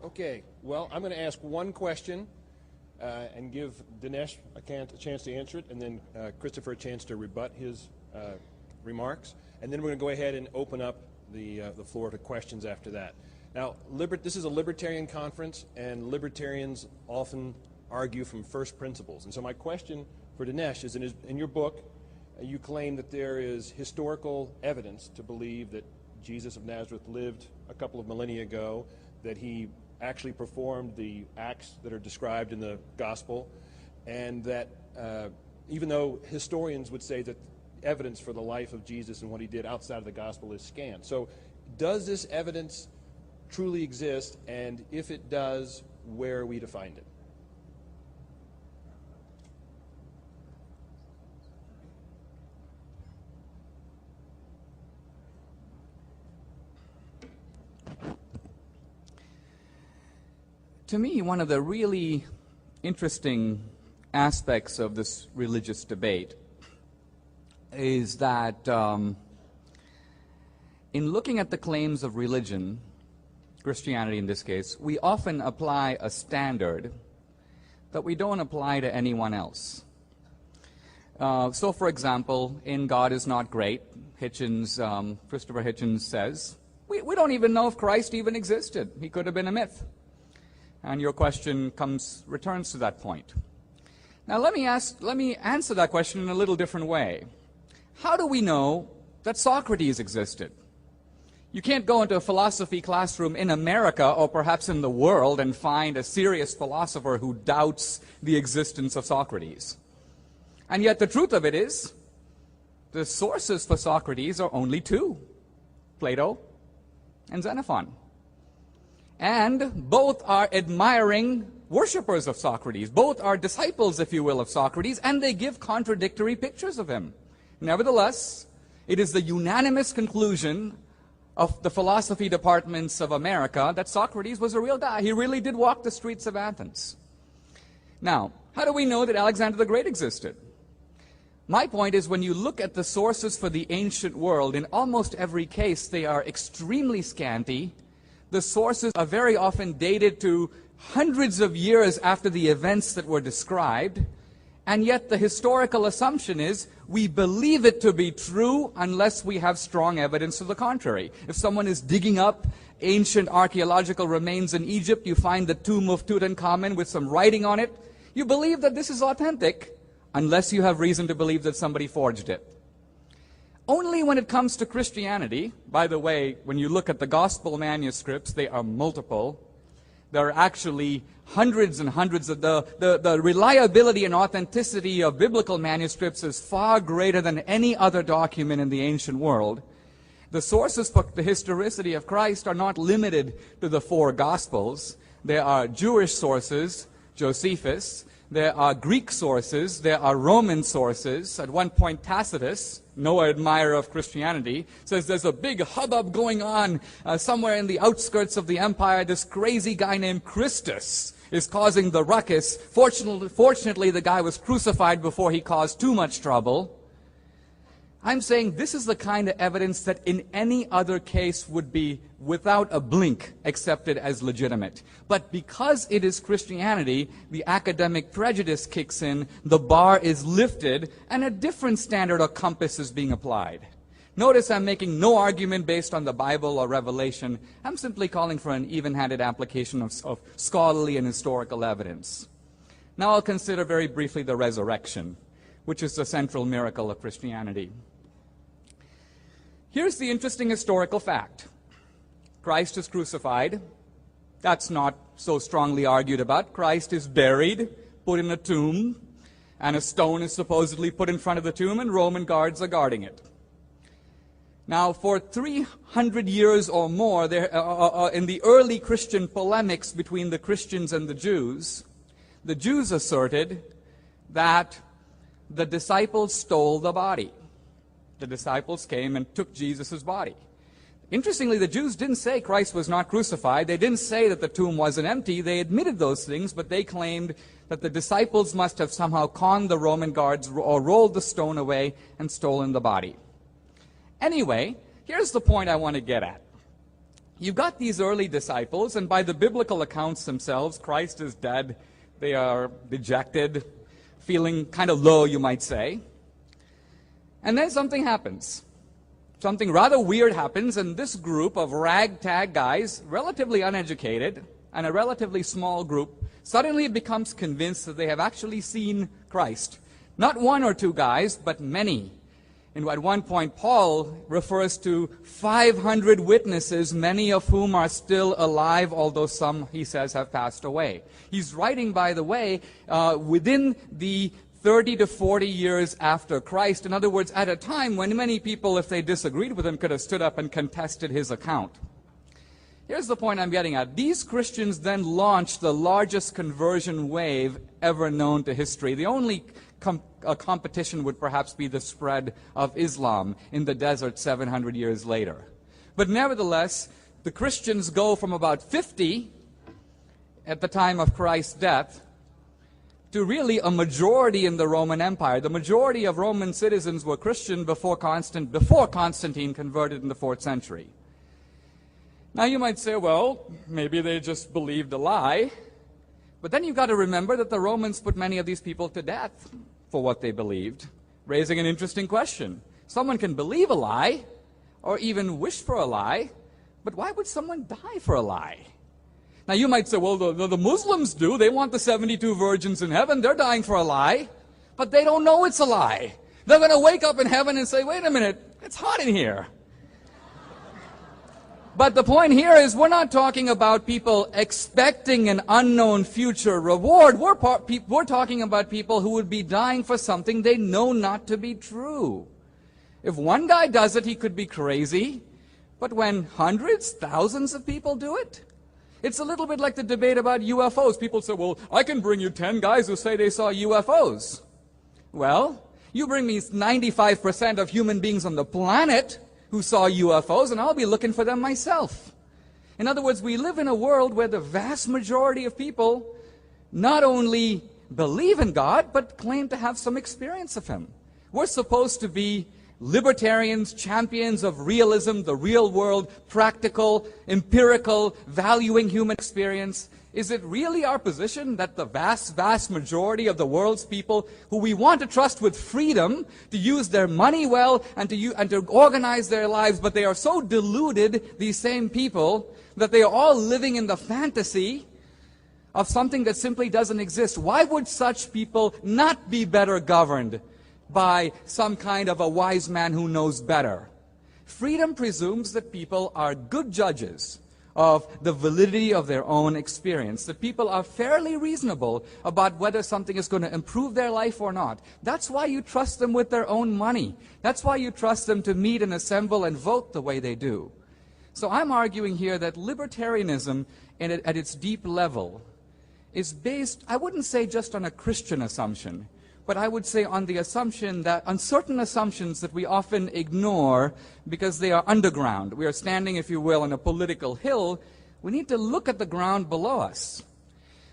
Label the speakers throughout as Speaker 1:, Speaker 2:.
Speaker 1: Okay, well, I'm going to ask one question and give Dinesh a chance to answer it, and then Christopher a chance to rebut his remarks. And then we're going to go ahead and open up the floor to questions after that. Now, this is a libertarian conference, and libertarians often argue from first principles. And so my question for Dinesh is, in your book, you claim that there is historical evidence to believe that Jesus of Nazareth lived a couple of millennia ago, that he actually performed the acts that are described in the gospel, and that even though historians would say that evidence for the life of Jesus and what he did outside of the gospel is scant. So does this evidence truly exist, and if it does, where are we to find it?
Speaker 2: To me, one of the really interesting aspects of this religious debate is that in looking at the claims of religion, Christianity in this case, we often apply a standard that we don't apply to anyone else. So, for example, in God is Not Great, Hitchens, Christopher Hitchens says, we don't even know if Christ even existed. He could have been a myth. And your question returns to that point. Now let me answer that question in a little different way. How do we know that Socrates existed? You can't go into a philosophy classroom in America or perhaps in the world and find a serious philosopher who doubts the existence of Socrates. And yet the truth of it is, the sources for Socrates are only two, Plato and Xenophon. And both are admiring worshippers of Socrates. Both are disciples, if you will, of Socrates, and they give contradictory pictures of him. Nevertheless, it is the unanimous conclusion of the philosophy departments of America that Socrates was a real guy. He really did walk the streets of Athens. Now, how do we know that Alexander the Great existed? My point is, when you look at the sources for the ancient world, in almost every case they are extremely scanty. The sources are very often dated to hundreds of years after the events that were described, and yet the historical assumption is we believe it to be true unless we have strong evidence to the contrary. If someone is digging up ancient archaeological remains in Egypt, you find the tomb of Tutankhamun with some writing on it, you believe that this is authentic unless you have reason to believe that somebody forged it. Only when it comes to Christianity, by the way, when you look at the gospel manuscripts, they are multiple. There are actually hundreds and hundreds of the reliability and authenticity of biblical manuscripts is far greater than any other document in the ancient world. The sources for the historicity of Christ are not limited to the four gospels. There are Jewish sources, Josephus. There are Greek sources. There are Roman sources. At one point, Tacitus, no admirer of Christianity, says there's a big hubbub going on somewhere in the outskirts of the empire. This crazy guy named Christus is causing the ruckus. Fortunately, the guy was crucified before he caused too much trouble. I'm saying this is the kind of evidence that in any other case would be, without a blink, accepted as legitimate. But because it is Christianity, the academic prejudice kicks in, the bar is lifted, and a different standard or compass is being applied. Notice I'm making no argument based on the Bible or Revelation. I'm simply calling for an even-handed application of scholarly and historical evidence. Now I'll consider very briefly the resurrection, which is the central miracle of Christianity. Here's the interesting historical fact. Christ is crucified. That's not so strongly argued about. Christ is buried, put in a tomb, and a stone is supposedly put in front of the tomb, and Roman guards are guarding it. Now, for 300 years or more, in the early Christian polemics between the Christians and the Jews asserted that the disciples stole the body. The disciples came and took Jesus' body. Interestingly, the Jews didn't say Christ was not crucified. They didn't say that the tomb wasn't empty. They admitted those things, but they claimed that the disciples must have somehow conned the Roman guards or rolled the stone away and stolen the body. Anyway, here's the point I want to get at. you've got these early disciples, and by the biblical accounts themselves, Christ is dead. They are dejected, feeling kind of low, you might say. And then something happens. Something rather weird happens, and this group of ragtag guys, relatively uneducated, and a relatively small group, suddenly becomes convinced that they have actually seen Christ. Not one or two guys, but many. And at one point, Paul refers to 500 witnesses, many of whom are still alive, although some, he says, have passed away. He's writing, by the way, within the 30 to 40 years after Christ. In other words, at a time when many people, if they disagreed with him, could have stood up and contested his account. Here's the point I'm getting at. These Christians then launched the largest conversion wave ever known to history. The only competition would perhaps be the spread of Islam in the desert 700 years later. But nevertheless, the Christians go from about 50 at the time of Christ's death to really a majority in the Roman Empire. The majority of Roman citizens were Christian before Constantine converted in the 4th century. Now you might say, well, maybe they just believed a lie. But then you've got to remember that the Romans put many of these people to death for what they believed, raising an interesting question. Someone can believe a lie, or even wish for a lie, but why would someone die for a lie? Now you might say, well, the Muslims do. They want the 72 virgins in heaven. They're dying for a lie, but they don't know it's a lie. They're going to wake up in heaven and say, wait a minute, it's hot in here. But the point here is we're not talking about people expecting an unknown future reward. We're talking about people who would be dying for something they know not to be true. If one guy does it, he could be crazy. But when hundreds, thousands of people do it, it's a little bit like the debate about UFOs. People say, well, I can bring you 10 guys who say they saw UFOs. Well, you bring me 95% of human beings on the planet who saw UFOs, and I'll be looking for them myself. In other words, we live in a world where the vast majority of people not only believe in God, but claim to have some experience of Him. We're supposed to be libertarians, champions of realism, the real world, practical, empirical, valuing human experience. Is it really our position that the vast, vast majority of the world's people who we want to trust with freedom to use their money well and to organize their lives, but they are so deluded, these same people, that they are all living in the fantasy of something that simply doesn't exist? Why would such people not be better governed by some kind of a wise man who knows better? Freedom presumes that people are good judges of the validity of their own experience, that people are fairly reasonable about whether something is going to improve their life or not. That's why you trust them with their own money. That's why you trust them to meet and assemble and vote the way they do. So I'm arguing here that libertarianism at its deep level is based, I wouldn't say just on a Christian assumption, but I would say on the assumption that, on certain assumptions that we often ignore because they are underground. We are standing, if you will, on a political hill. We need to look at the ground below us.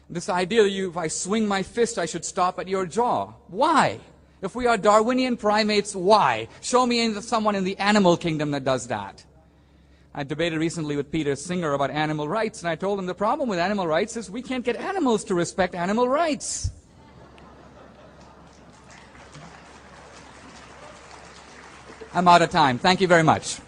Speaker 2: This idea that if I swing my fist, I should stop at your jaw. Why? If we are Darwinian primates, why? Show me someone in the animal kingdom that does that. I debated recently with Peter Singer about animal rights, and I told him the problem with animal rights is we can't get animals to respect animal rights. I'm out of time. Thank you very much.